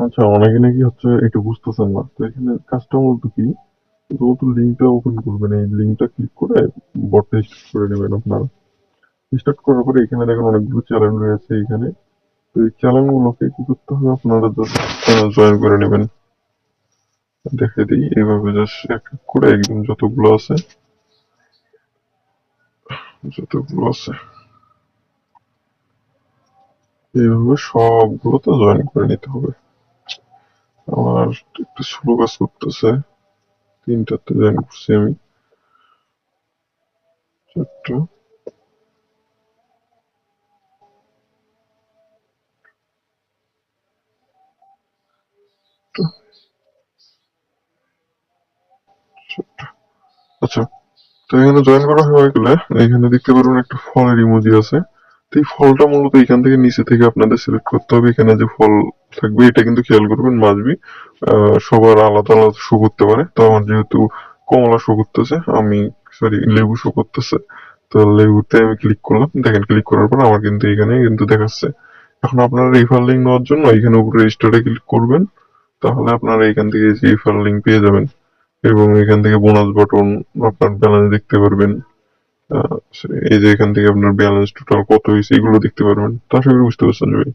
আচ্ছা, অনেকে নাকি হচ্ছে এটা বুঝতেছেন না। তো এখানে কাজটা মূলত কি? শুধুমাত্র লিঙ্কটা ওপেন করবেন, এই লিঙ্কটা ক্লিক করে বটটা স্টার্ট করে নেবেন আপনারা। স্টার্ট করার পরে এখানে দেখেন অনেকগুলো চ্যানেল রয়েছে এখানে। তো এই চ্যানেল গুলোকে কি করতে হবে, আপনারা জাস্ট জয়েন করে নেবেন। দেখে দিই এইভাবে জাস্ট এক এক করে একদম যতগুলো আছে এইভাবে সবগুলোতে জয়েন করে নিতে হবে। আমার একটু স্লো কাজ করতেছে, তিনটাতে জয়েন করছি আমি। চারটা। চারটা। আচ্ছা, তো এখানে জয়েন করা হয়ে গেলে এখানে দেখতে পারবেন একটা ফলের ইমোজি আছে। তো এই ফলটা মূলত এখান থেকে নিচে থেকে আপনাদের সিলেক্ট করতে হবে। এখানে যে ফল থাকবে এটা কিন্তু খেয়াল করবেন, মাসবি সবার আলাদা আলাদা শো করতে পারে। তো আমার যেহেতু কমলা শো করতেছে, আমি সরি লেবু শো করতেছে, তো লেবুতে আমি ক্লিক করলাম। দেখেন ক্লিক করার পর আমার কিন্তু এখানে কিন্তু দেখাচ্ছে। এখন আপনারা রিফার লিঙ্ক নেওয়ার জন্য এখানে উপরে রেজিস্টারে ক্লিক করবেন। তাহলে আপনারা এখান থেকে যে রিফার লিঙ্ক পেয়ে যাবেন এবং এখান থেকে বোনাস বাটন, আপনার ব্যালেন্স দেখতে পারবেন। আহ, এই যে এখান থেকে আপনার ব্যালেন্স টোটাল কত হয়েছে এগুলো দেখতে পারবেন। তো আশা করি বুঝতে পারছেন ভাই।